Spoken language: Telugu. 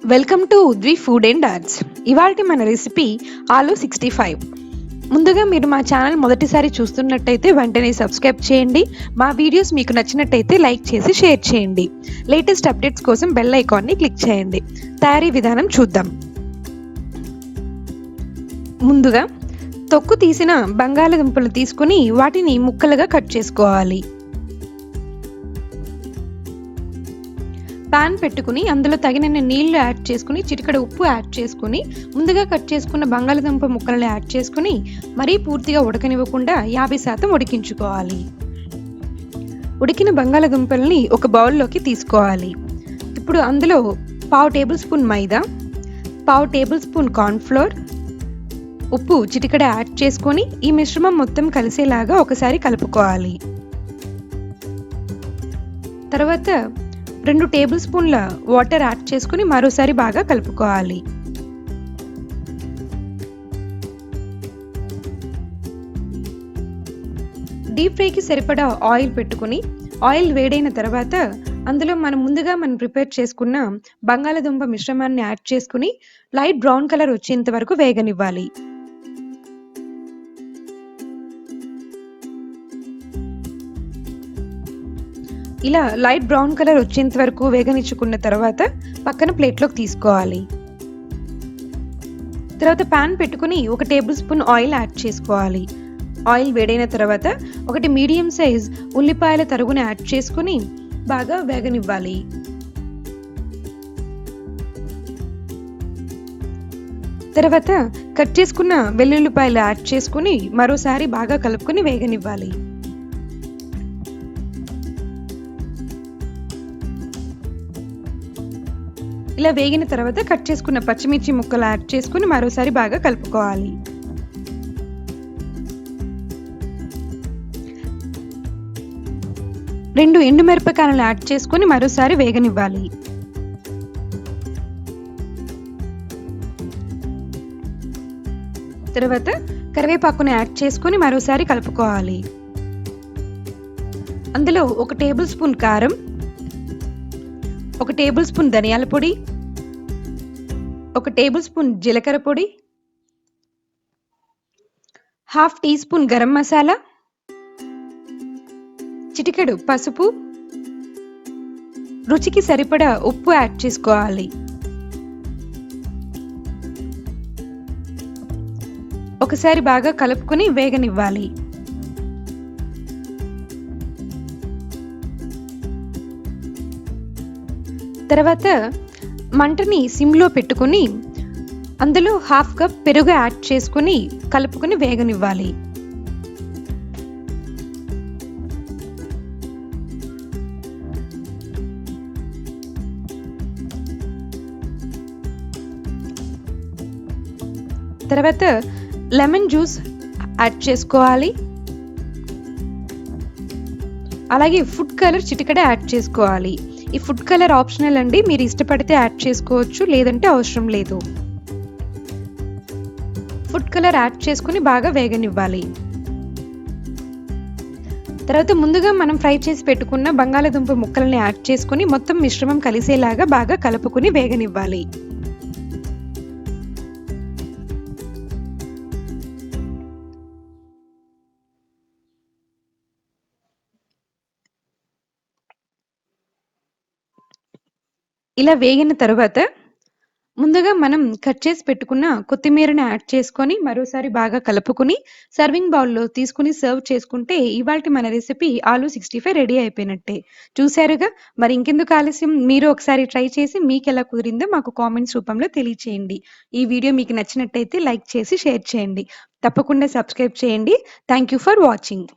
Welcome to Udvi food and arts. ఇవాల్టి మన రెసిపీ ఆలూ 65. ముందుగా మీరు మా ఛానల్ మొదటిసారి చూస్తున్నట్టయితే వెంటనే సబ్స్క్రైబ్ చేయండి. మా వీడియోస్ మీకు నచ్చినట్టయితే లైక్ చేసి షేర్ చేయండి. లేటెస్ట్ అప్డేట్స్ కోసం బెల్ ఐకాన్ని క్లిక్ చేయండి. తయారీ విధానం చూద్దాం. ముందుగా తొక్కు తీసిన బంగాళదుంపలు తీసుకుని వాటిని ముక్కలుగా కట్ చేసుకోవాలి. పాన్ పెట్టుకుని అందులో తగినన్ని నీళ్లు యాడ్ చేసుకుని చిటికెడు ఉప్పు యాడ్ చేసుకుని ముందుగా కట్ చేసుకున్న బంగాళదుంప ముక్కలను యాడ్ చేసుకుని మరీ పూర్తిగా ఉడకనివ్వకుండా 50% ఉడికించుకోవాలి. ఉడికిన బంగాళదుంపల్ని ఒక బౌల్లోకి తీసుకోవాలి. ఇప్పుడు అందులో 1/2 టేబుల్ స్పూన్ మైదా, 1/2 టేబుల్ స్పూన్ కార్న్ఫ్లోర్, ఉప్పు చిటికెడు యాడ్ చేసుకొని ఈ మిశ్రమం మొత్తం కలిసేలాగా ఒకసారి కలుపుకోవాలి. తర్వాత 2 టేబుల్ స్పూన్ల వాటర్ యాడ్ చేసుకుని మరోసారి బాగా కలుపుకోవాలి. డీప్ ఫ్రైకి సరిపడా ఆయిల్ పెట్టుకుని ఆయిల్ వేడైన తర్వాత అందులో ముందుగా ప్రిపేర్ చేసుకున్న బంగాళదుంప మిశ్రమాన్ని యాడ్ చేసుకుని లైట్ బ్రౌన్ కలర్ వచ్చేంత వరకు వేగనివ్వాలి. ఇలా లైట్ బ్రౌన్ కలర్ వచ్చేంత వరకు వేగనిచ్చుకున్న తర్వాత పక్కన ప్లేట్లోకి తీసుకోవాలి. తర్వాత పాన్ పెట్టుకుని 1 టేబుల్ స్పూన్ ఆయిల్ యాడ్ చేసుకోవాలి. ఆయిల్ వేడైన తర్వాత 1 మీడియం సైజ్ ఉల్లిపాయల తరుగుని యాడ్ చేసుకుని బాగా వేగనివ్వాలి. తర్వాత కట్ చేసుకున్న వెల్లుల్లిపాయలు యాడ్ చేసుకుని మరోసారి బాగా కలుపుకొని వేగనివ్వాలి. ఇలా వేగిన తర్వాత కట్ చేసుకున్న పచ్చిమిర్చి ముక్కలు యాడ్ చేసుకుని మరోసారి బాగా కలుపుకోవాలి. రెండు ఎండుమిరపకాయలను యాడ్ చేసుకుని మరోసారి వేగనివ్వాలి. తర్వాత కరివేపాకును యాడ్ చేసుకుని మరోసారి కలుపుకోవాలి. అందులో 1 టేబుల్ స్పూన్ కారం, 1 టేబుల్ స్పూన్ ధనియాల పొడి, 1 టేబుల్ స్పూన్ జీలకర్ర పొడి, 1/2 టీ స్పూన్ గరం మసాలా, చిటికెడు పసుపు, రుచికి సరిపడా ఉప్పు యాడ్ చేసుకోవాలి. ఒకసారి బాగా కలుపుకొని వేగనివ్వాలి. తర్వాత మంటని సిమ్లో పెట్టుకుని అందులో 1/2 కప్ పెరుగు యాడ్ చేసుకుని కలుపుకొని వేగనివ్వాలి. తర్వాత లెమన్ జ్యూస్ యాడ్ చేసుకోవాలి. అలాగే ఫుడ్ కలర్ చిటికెడ యాడ్ చేసుకోవాలి. ఈ ఫుడ్ కలర్ ఆప్షనల్ అండి, మీరు ఇష్టపడితే యాడ్ చేసుకోవచ్చు, లేదంటే అవసరం లేదు. ఫుడ్ కలర్ యాడ్ చేసుకుని బాగా వేగనివ్వాలి. తర్వాత ముందుగా మనం ఫ్రై చేసి పెట్టుకున్న బంగాళదుంప ముక్కల్ని యాడ్ చేసుకుని మొత్తం మిశ్రమం కలిసేలాగా బాగా కలుపుకుని వేగనివ్వాలి. ఇలా వేగిన తర్వాత ముందుగా మనం కట్ చేసి పెట్టుకున్న కొత్తిమీరని యాడ్ చేసుకొని మరోసారి బాగా కలుపుకుని సర్వింగ్ బౌల్లో తీసుకుని సర్వ్ చేసుకుంటే ఇవాల్టి మన రెసిపీ ఆలూ 65 రెడీ అయిపోయినట్టే. చూసారుగా, మరి ఇంకెందుకు ఆలస్యం, మీరు ఒకసారి ట్రై చేసి మీకు ఎలా కుదిరిందో మాకు కామెంట్స్ రూపంలో తెలియచేయండి. ఈ వీడియో మీకు నచ్చినట్టయితే లైక్ చేసి షేర్ చేయండి. తప్పకుండా సబ్స్క్రైబ్ చేయండి. Thank you for watching.